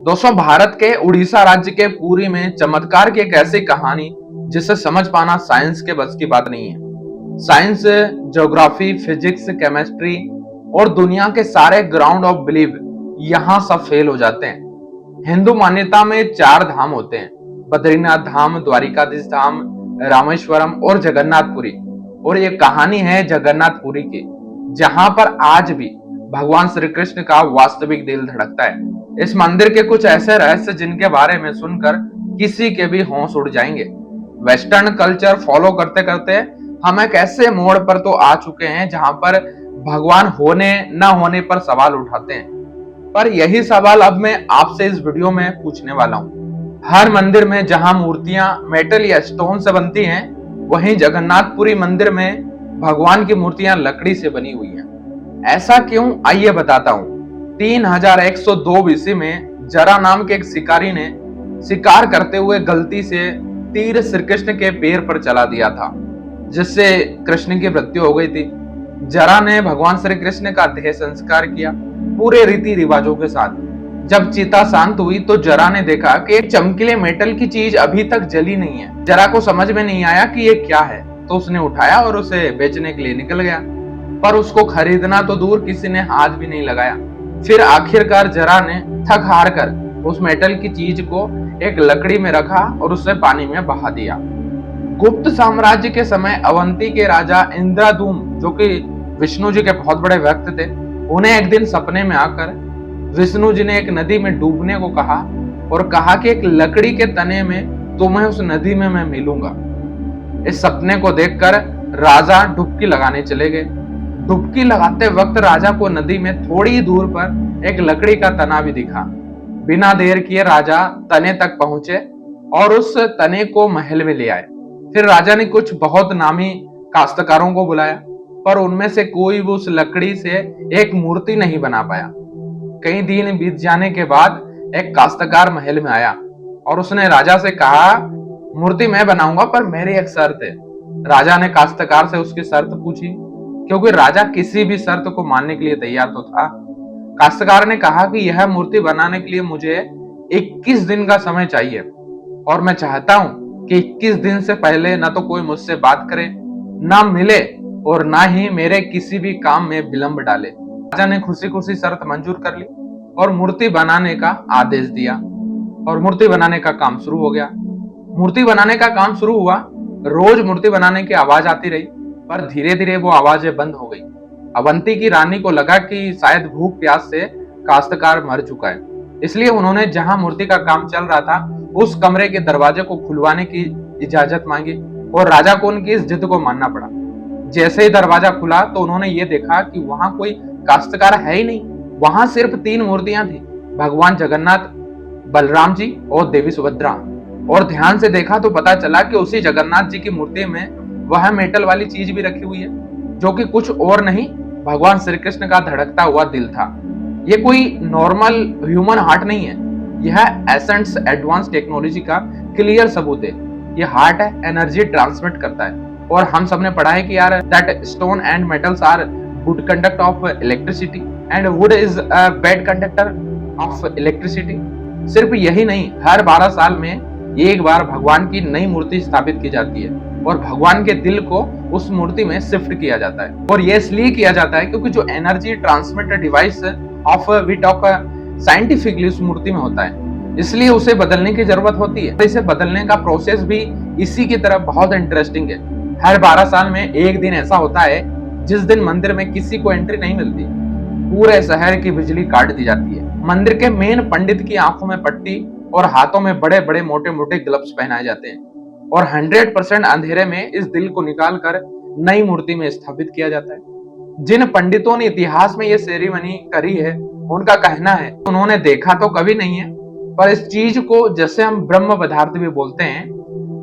दोस्तों, भारत के उड़ीसा राज्य के पुरी में चमत्कार की एक ऐसी कहानी जिसे समझ पाना साइंस के बस की बात नहीं है। साइंस, ज्योग्राफी, फिजिक्स, केमिस्ट्री और दुनिया के सारे ग्राउंड ऑफ बिलीव यहाँ सब फेल हो जाते हैं। हिंदू मान्यता में 4 धाम होते हैं: बद्रीनाथ धाम, द्वारिकाधीश धाम, रामेश्वरम और जगन्नाथपुरी। और ये कहानी है जगन्नाथपुरी की, जहां पर आज भी भगवान श्री कृष्ण का वास्तविक दिल धड़कता है। इस मंदिर के कुछ ऐसे रहस्य जिनके बारे में सुनकर किसी के भी होश उड़ जाएंगे। वेस्टर्न कल्चर फॉलो करते करते हम एक ऐसे मोड़ पर तो आ चुके हैं जहां पर भगवान होने न होने पर सवाल उठाते हैं। पर यही सवाल अब मैं आपसे इस वीडियो में पूछने वाला हूँ। हर मंदिर में जहां मूर्तियां मेटल या स्टोन से बनती हैं, वहीं जगन्नाथपुरी मंदिर में भगवान की मूर्तियां लकड़ी से बनी हुई हैं। ऐसा क्यों, आइए बताता हूँ। 3102 बीसी में जरा नाम के एक शिकारी ने शिकार करते हुए गलती से तीर श्री कृष्ण के पैर पर चला दिया था, जिससे कृष्ण की मृत्यु हो गई थी। जरा ने भगवान श्री कृष्ण का देह संस्कार किया पूरे रीति रिवाजों के साथ। जब चिता शांत हुई तो जरा ने देखा कि एक चमकीले मेटल की चीज अभी तक जली नहीं है। जरा को समझ में नहीं आया कि ये क्या है, तो उसने उठाया और उसे बेचने के लिए निकल गया। पर उसको खरीदना तो दूर, किसी ने हाथ भी नहीं लगाया। फिर आखिरकार जरा ने थक हार कर उस मेटल की चीज को एक लकड़ी में रखा और उसे पानी में बहा दिया। गुप्त साम्राज्य के समय अवंती के राजा इंद्रदूम, जो कि विष्णु जी के बहुत बड़े भक्त थे, उन्हें एक दिन सपने में आकर विष्णु जी ने एक नदी में डूबने को कहा और कहा कि एक लकड़ी के तने में तुम्हें उस नदी में मैं मिलूंगा। इस सपने को देखकर राजा डुबकी लगाने चले गए। डुबकी लगाते वक्त राजा को नदी में थोड़ी दूर पर एक लकड़ी का तना भी दिखा। बिना देर किए राजा तने तक पहुंचे और उस तने को महल में ले आए। फिर राजा ने कुछ बहुत नामी काश्तकारों को बुलाया, पर उनमें से कोई भी उस लकड़ी से एक मूर्ति नहीं बना पाया। कई दिन बीत जाने के बाद एक काश्तकार महल में आया और उसने राजा से कहा, मूर्ति मैं बनाऊंगा, पर मेरी एक शर्त है। राजा ने काश्तकार से उसकी शर्त पूछी, क्योंकि राजा किसी भी शर्त को मानने के लिए तैयार तो था। काश्तकार ने कहा कि यह मूर्ति बनाने के लिए मुझे 21 दिन का समय चाहिए और मैं चाहता हूं कि 21 दिन से पहले ना तो कोई मुझसे बात करे, ना मिले और ना ही मेरे किसी भी काम में विलंब डाले। राजा ने खुशी खुशी शर्त मंजूर कर ली और मूर्ति बनाने का आदेश दिया और मूर्ति बनाने का काम शुरू हो गया। मूर्ति बनाने का काम शुरू हुआ। रोज मूर्ति बनाने की आवाज आती रही, पर धीरे धीरे वो आवाजें बंद हो गई। अवंती की रानी को लगा कि शायद भूख प्यास से काश्तकार मर चुका है, इसलिए उन्होंने जहां मूर्ति का काम चल रहा था उस कमरे के दरवाजे को खुलवाने की इजाजत मांगी और राजा को उनकी इस जिद को मानना पड़ा। जैसे ही दरवाजा खुला तो उन्होंने ये देखा कि वहां कोई काश्तकार है ही नहीं। वहां सिर्फ 3 मूर्तियां थी, भगवान जगन्नाथ, बलराम जी और देवी सुभद्रा। और ध्यान से देखा तो पता चला कि उसी जगन्नाथ जी की मूर्ति में वह मेटल वाली चीज भी रखी हुई है, जो कि कुछ और नहीं, भगवान श्री कृष्ण का धड़कता हुआ दिल था। ये कोई नॉर्मल ह्यूमन हार्ट नहीं है, यह एसेंस एडवांस टेक्नोलॉजी का क्लियर सबूत है। ये हार्ट है, एनर्जी ट्रांसमिट करता है। और हम सबने पढ़ा है कि यार that stone and metals are good conductor of electricity and wood is a bad conductor of electricity. सिर्फ यही नहीं, हर 12 साल में एक बार भगवान की नई मूर्ति स्थापित की जाती है और भगवान के दिल को उस मूर्ति में शिफ्ट किया जाता है। और ये इसलिए किया जाता है क्योंकि जो energy transmitter device of we talk scientifically उस मूर्ति में होता है, इसलिए उसे बदलने की जरूरत होती है। इसे बदलने का प्रोसेस भी इसी की तरह बहुत इंटरेस्टिंग है। हर 12 साल में एक दिन ऐसा होता है जिस दिन मंदिर में किसी को एंट्री नहीं मिलती, पूरे शहर की बिजली काट दी जाती है। मंदिर के मेन पंडित की आंखों में पट्टी और हाथों में बड़े बड़े मोटे मोटे ग्लव्स पहनाए जाते हैं और 100% अंधेरे में इस दिल को निकालकर नई मूर्ति में स्थापित किया जाता है। जिन पंडितों ने इतिहास में यह सेरेमनी करी है, उनका कहना है उन्होंने देखा तो कभी नहीं है, पर इस चीज को, जैसे हम ब्रह्म पदार्थ भी बोलते हैं,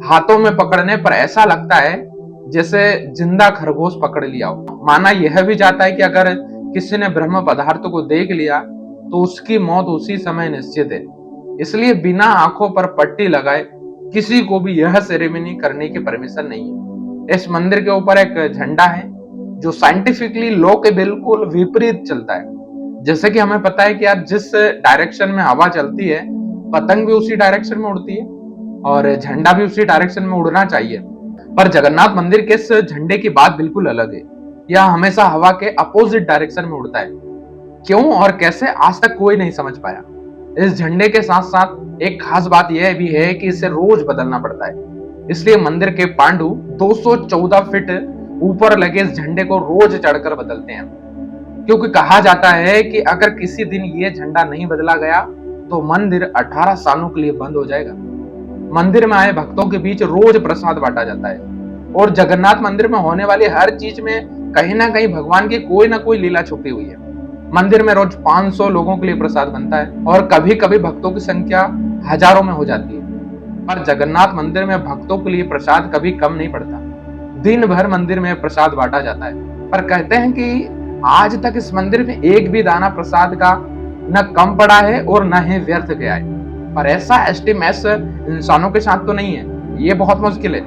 हाथों में पकड़ने पर ऐसा लगता है जैसे जिंदा खरगोश पकड़ लिया हो। माना यह भी जाता है कि अगर किसी ने ब्रह्म पदार्थ को देख लिया तो उसकी मौत उसी समय निश्चित है। इसलिए बिना आंखों पर पट्टी लगाए किसी को भी यह सेरेमनी करने की परमिशन नहीं है। इस मंदिर के ऊपर एक झंडा है जो साइंटिफिकली लॉ के बिल्कुल विपरीत चलता है। जैसे कि हमें पता है कि यार जिस डायरेक्शन में हवा चलती है, पतंग भी उसी डायरेक्शन में उड़ती है और झंडा भी उसी डायरेक्शन में उड़ना चाहिए। पर जगन्नाथ मंदिर के इस झंडे की बात बिल्कुल अलग है। यह हमेशा हवा के अपोजिट डायरेक्शन में उड़ता है। क्यों और कैसे, आज तक कोई नहीं समझ पाया। इस झंडे के साथ साथ एक खास बात यह भी है कि इसे रोज बदलना पड़ता है। इसलिए मंदिर के पांडु 214 फीट ऊपर लगे इस झंडे को रोज चढ़कर बदलते हैं, क्योंकि कहा जाता है कि अगर किसी दिन ये झंडा नहीं बदला गया तो मंदिर 18 सालों के लिए बंद हो जाएगा। मंदिर में आए भक्तों के बीच रोज प्रसाद बांटा जाता है और जगन्नाथ मंदिर में होने वाली हर चीज में कहीं ना कहीं भगवान की कोई ना कोई लीला छुपी हुई है। मंदिर में रोज 500 लोगों के लिए प्रसाद बनता है और कभी कभी भक्तों की संख्या हजारों में हो जाती है। पर जगन्नाथ मंदिर में भक्तों के लिए प्रसाद कभी कम नहीं पड़ता। दिन भर मंदिर में प्रसाद बांटा जाता है। पर कहते हैं कि आज तक इस मंदिर में एक भी दाना प्रसाद का न कम पड़ा है और न ही व्यर्थ गया है। पर ऐसा एस्टिमेस इंसानों के साथ तो नहीं है, ये बहुत मुश्किल है।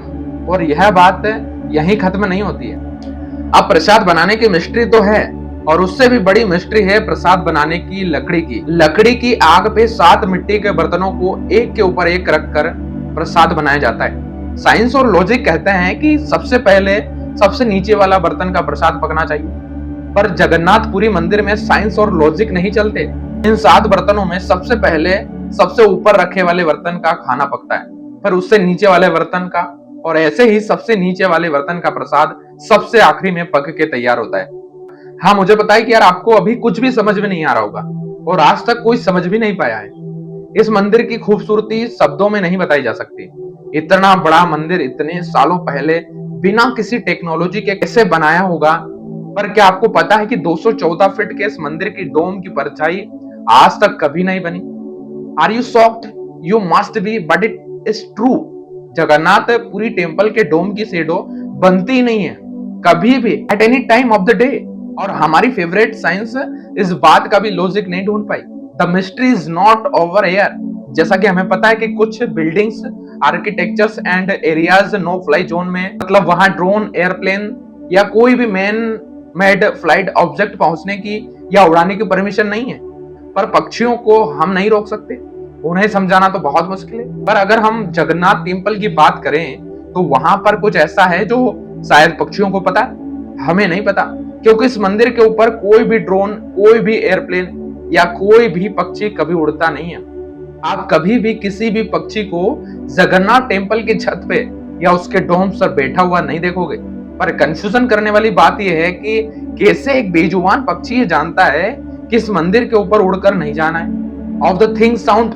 और यह बात यहीं खत्म नहीं होती है। अब प्रसाद बनाने की मिस्ट्री तो है और उससे भी बड़ी मिस्ट्री है प्रसाद बनाने की लकड़ी की आग पे 7 मिट्टी के बर्तनों को एक के ऊपर एक रखकर प्रसाद बनाया जाता है। साइंस और लॉजिक कहते हैं कि सबसे पहले सबसे नीचे वाला बर्तन का प्रसाद पकना चाहिए, पर जगन्नाथपुरी मंदिर में साइंस और लॉजिक नहीं चलते। इन 7 बर्तनों में सबसे पहले सबसे ऊपर रखे वाले बर्तन का खाना पकता है, फिर उससे नीचे वाले बर्तन का, और ऐसे ही सबसे नीचे वाले बर्तन का प्रसाद सबसे आखिरी में पक के तैयार होता है। हाँ, मुझे पता है कि यार आपको अभी कुछ भी समझ में नहीं आ रहा होगा और आज तक कोई समझ भी नहीं पाया है। इस मंदिर की खूबसूरती शब्दों में नहीं बताई जा सकती। इतना बड़ा मंदिर इतने सालों पहले बिना किसी टेक्नोलॉजी के कैसे बनाया होगा। पर क्या आपको पता है कि 214 फीट के इस मंदिर की डोम की परछाई आज तक कभी नहीं बनी? Are you shocked? You must be, but it is true. Jagannathpuri temple के डोम की शेडो बनती ही नहीं है कभी भी, at any time of the day. और हमारी फेवरेट साइंस इस बात का भी लॉजिक नहीं ढूंढ पाई। The mystery is not over air. जैसा कि हमें पता है कि कुछ buildings, architectures and areas no fly zone में, मतलब वहां ड्रोन, एयरप्लेन या कोई भी मैन मेड फ्लाइट ऑब्जेक्ट पहुंचने की या उड़ाने की परमिशन नहीं है। पर पक्षियों को हम नहीं रोक सकते, उन्हें समझाना तो बहुत मुश्किल है। पर अगर हम जगन्नाथ टेम्पल की बात करें तो वहां पर कुछ ऐसा है जो शायद पक्षियों को पता है, हमें नहीं पता, क्योंकि इस मंदिर के ऊपर कोई भी ड्रोन, कोई भी एयरप्लेन या कोई भी पक्षी कभी उड़ता नहीं है। आप कभी भी किसी भी पक्षी को जगन्नाथ टेम्पल की छत पे या उसके डोम पर बैठा हुआ नहीं देखोगे। पर कंफ्यूजन करने वाली बात यह है कि कैसे एक बेजुबान पक्षी ये जानता है कि इस मंदिर के ऊपर उड़कर नहीं जाना है। Of the thing sound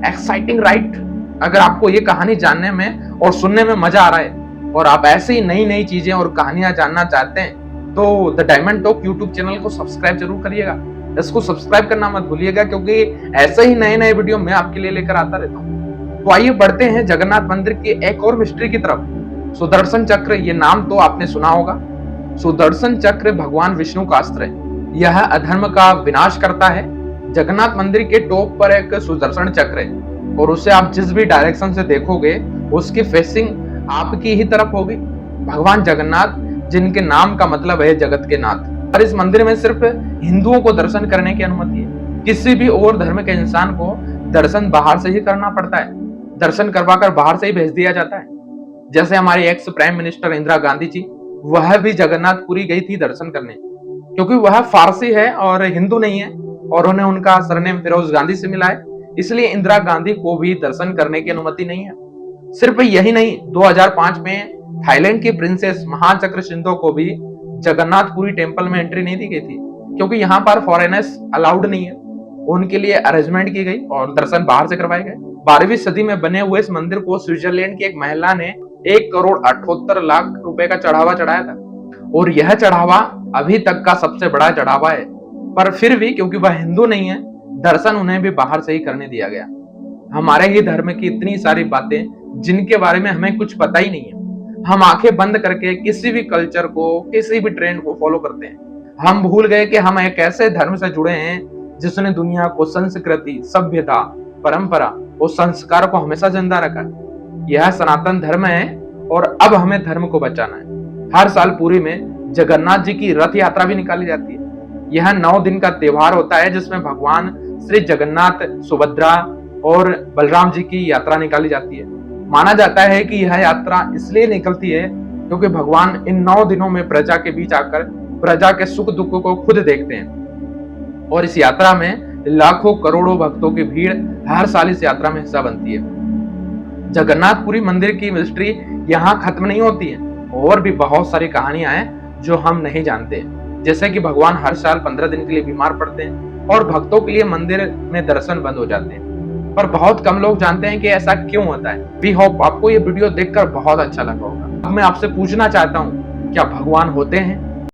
exciting, right? अगर आपको ये कहानी जानने में और सुनने में मजा आ रहा है और आप ऐसे ही नई नई चीजें और कहानियां जानना चाहते हैं तो the diamond talk YouTube channel को सब्सक्राइब जरूर करिएगा। इसको सब्सक्राइब करना मत भूलिएगा, क्योंकि ऐसे ही नए नए वीडियो मैं आपके लिए लेकर आता रहता हूँ। तो आइए बढ़ते हैं जगन्नाथ मंदिर की एक और मिस्ट्री की तरफ। सुदर्शन चक्र, ये नाम तो आपने सुना होगा। सुदर्शन चक्र भगवान विष्णु का अस्त्र है। यह अधर्म का विनाश करता है। जगन्नाथ मंदिर के टॉप पर एक सुदर्शन चक्र है और उसे आप जिस भी डायरेक्शन से देखोगे उसकी फेसिंग आपकी ही तरफ होगी। भगवान जगन्नाथ, जिनके नाम का मतलब है जगत के नाथ। और इस मंदिर में सिर्फ हिंदुओं को दर्शन करने की अनुमति है। किसी भी और धर्म के इंसान को दर्शन बाहर से ही करना पड़ता है। दर्शन करवाकर बाहर से ही भेज दिया जाता है। जैसे हमारी ex prime minister Indira Gandhi ji, वह भी जगन्नाथपुरी गई थी दर्शन करने, क्योंकि वह फारसी है और हिंदू नहीं है और उन्हें उनका सरनेम फिरोज गांधी से मिला है, इसलिए इंदिरा गांधी को भी दर्शन करने की अनुमति नहीं है। सिर्फ यही नहीं, 2005 में थाईलैंड की प्रिंसेस महाचक्रशिंतो को भी जगन्नाथपुरी टेम्पल में एंट्री नहीं दी गई थी, क्योंकि यहाँ पर फॉरेनर्स अलाउड नहीं है। उनके लिए अरेंजमेंट की गई और दर्शन बाहर से करवाए गए। 12वीं सदी में बने हुए इस मंदिर को स्विट्जरलैंड की एक महिला ने 1,78,00,000 रुपए का चढ़ावा चढ़ाया था और यह चढ़ावा अभी तक का सबसे बड़ा चढ़ावा है। पर फिर भी क्योंकि वह हिंदू नहीं है, दर्शन उन्हें भी बाहर से ही करने दिया गया। हमारे ही धर्म की इतनी सारी बातें जिनके बारे में हमें कुछ पता ही नहीं है। हम आंखें बंद करके किसी भी कल्चर को, किसी भी ट्रेंड को फॉलो करते हैं। हम भूल गए कि हम एक ऐसे धर्म से जुड़े हैं जिसने दुनिया को संस्कृति, सभ्यता, परंपरा और संस्कार को हमेशा जिंदा रखा है। यह सनातन धर्म है और अब हमें धर्म को बचाना है। हर साल पुरी में जगन्नाथ जी की रथ यात्रा भी निकाली जाती है। यह 9 दिन का त्योहार होता है जिसमें भगवान श्री जगन्नाथ, सुभद्रा और बलराम जी की यात्रा निकाली जाती है। माना जाता है कि यह यात्रा इसलिए निकलती है क्योंकि भगवान इन 9 दिनों में प्रजा के बीच आकर प्रजा के सुख दुख को खुद देखते हैं और इस यात्रा में लाखों करोड़ों भक्तों की भीड़ हर साल इस यात्रा में हिस्सा बनती है। जगन्नाथपुरी मंदिर की मिस्ट्री यहाँ खत्म नहीं होती है, और भी बहुत सारी कहानियां हैं जो हम नहीं जानते, जैसे कि भगवान हर साल 15 दिन के लिए बीमार पड़ते हैं और भक्तों के लिए मंदिर में दर्शन बंद हो जाते हैं। पर बहुत कम लोग जानते हैं कि ऐसा क्यों होता है। वी होप आपको ये वीडियो देखकर बहुत अच्छा लगा होगा। अब मैं आपसे पूछना चाहता हूँ, क्या भगवान होते हैं?